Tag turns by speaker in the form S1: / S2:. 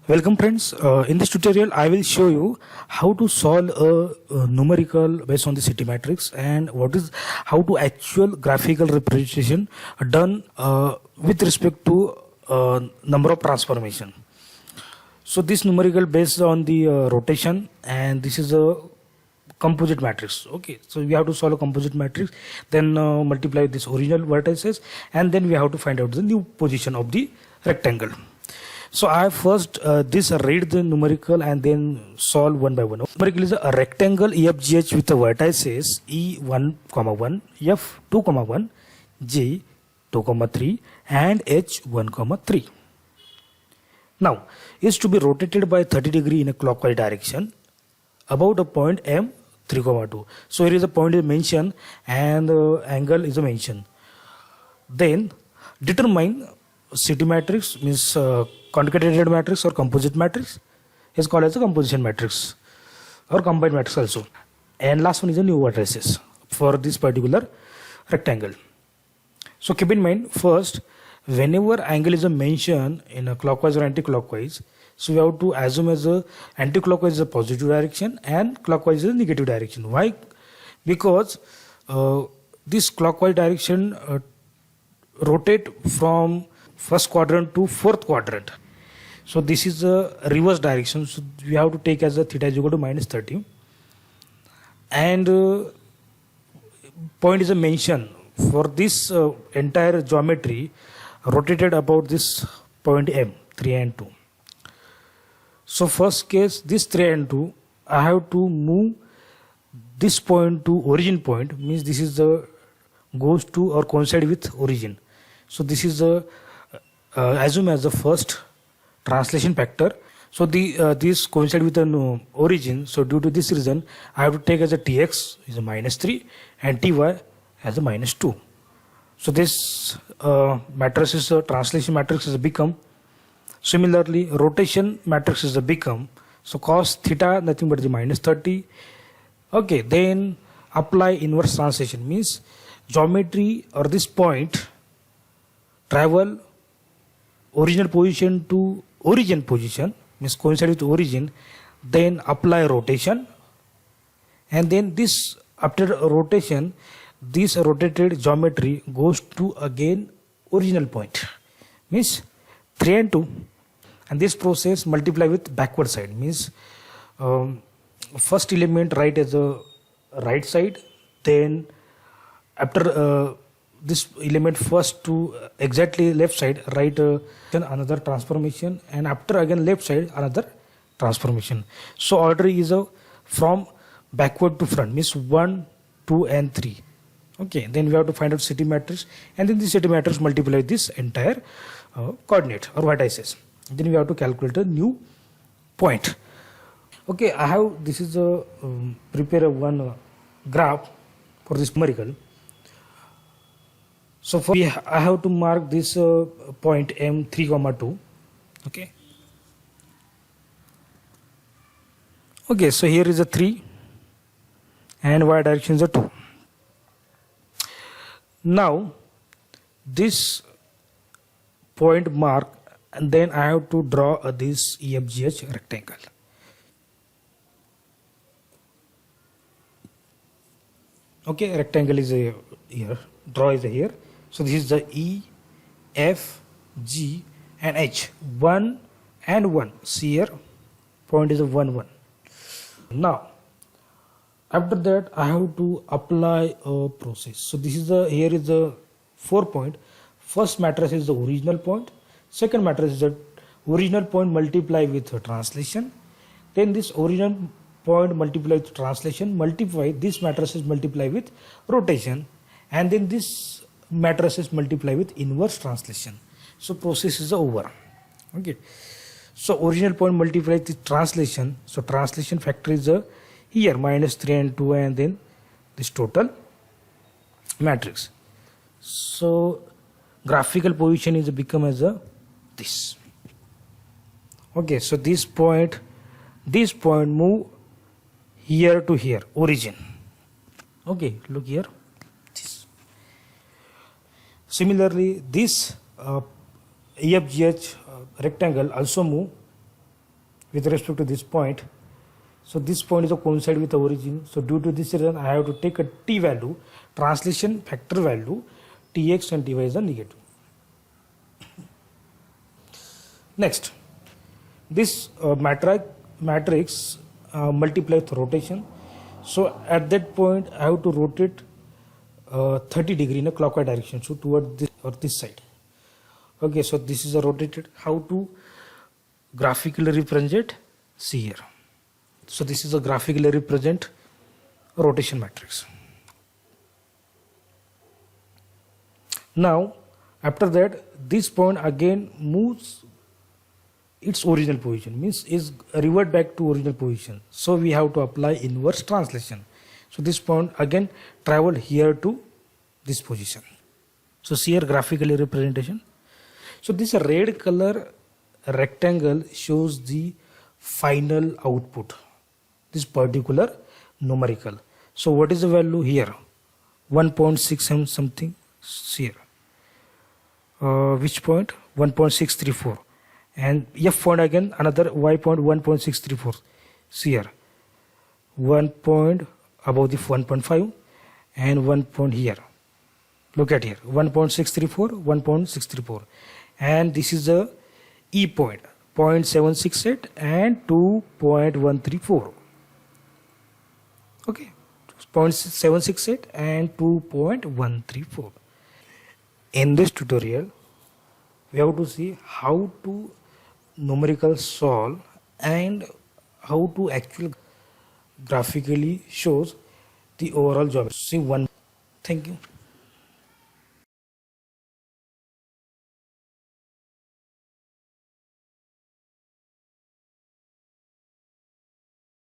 S1: Welcome friends. In this tutorial I will show you how to solve a numerical based on the city matrix and how to actual graphical representation done with respect to number of transformation. So this numerical based on the rotation, and this is a composite matrix. Okay, so we have to solve a composite matrix, then multiply this original vertices, and then we have to find out the new position of the rectangle. So I first read the numerical and then solve one by one. Numerical is a rectangle EFGH with the vertices E1, 1, F2, 1, J2, 3 and H1, 3. Now is to be rotated by 30 degree in a clockwise direction about a point M 3, 2. So here is a point is mentioned and angle is a mention. Then determine city matrix, means concatenated matrix or composite matrix is called as a composition matrix or combined matrix also. And last one is a new vertices for this particular rectangle. So keep in mind, first whenever angle is a mention in a clockwise or anti-clockwise, so we have to assume as a anti-clockwise is a positive direction and clockwise is a negative direction. Why? Because this clockwise direction rotate from first quadrant to fourth quadrant. So this is the reverse direction. So we have to take as a theta is equal to minus 30. And point is a mention for this entire geometry rotated about this point M, 3 and 2. So first case, this 3 and 2, I have to move this point to origin point, means this is the goes to or coincide with origin. So this is the assume as the first translation factor. So this coincide with an origin. So due to this reason, I have to take as a tx is a minus 3 and ty as a minus 2. So this matrix is a translation matrix is a become. Similarly, rotation matrix is a become. So cos theta nothing but the minus 30. Okay, then apply inverse translation, means geometry or this point travel original position to origin position, means coincide with origin, then apply rotation, and then this after rotation this rotated geometry goes to again original point, means 3 and 2, and this process multiply with backward side, means first element write as a right side, then after this element first to exactly left side write another transformation, and after again left side another transformation. So order is from backward to front, means 1, 2 and 3. Okay, then we have to find out city matrix, and then the city matrix multiply this entire coordinate or vertices. Then we have to calculate a new point. Okay, I have this is a prepare one graph for this numerical. So for I have to mark this point M 3, 2. Okay. Okay, so here is a 3 and y direction is a 2. Now this point mark, and then I have to draw this EFGH rectangle. Okay, rectangle is here, draw is here. So this is the E, F, G and H, 1 and 1. See here, point is a 1, 1. Now after that I have to apply a process. So this is here is the 4 point. First matrix is the original point. Second matrix is the original point multiply with translation. Then this original point multiply with translation, multiply this matrices multiply with rotation, and then this matrices multiply with inverse translation. So process is over. Okay. So original point multiply with translation. So translation factor is here minus 3 and 2, and then this total matrix. So graphical position is become as this. Okay, so this point move here to here, origin. Okay, look here. This. Similarly, this EFGH rectangle also move with respect to this point. So this point is a coincide with the origin. So due to this reason, I have to take a t value, translation factor value, tx and ty is a negative. Next, this matrix multiplies with rotation. So at that point, I have to rotate 30 degree in a clockwise direction, so toward this or this side. Okay, so this is a rotated. How to graphically represent? See here. So this is a graphically represent rotation matrix. Now, after that, this point again moves its original position, means is revert back to original position. So we have to apply inverse translation. So this point again traveled here to this position. So see here graphically representation. So this red color rectangle shows the final output, this particular numerical. So what is the value here? 1.6 something here. Which point? 1.634. And f point again another y point 1.634. See here. 1 point above the 1.5 and 1 point here. Look at here. 1.634, 1.634. And this is the E point, 0.768 and 2.134. Okay, 0.768 and 2.134. In this tutorial, we have to see how to numerical solve and how to actually graphically shows the overall geometry. See one. Thank you.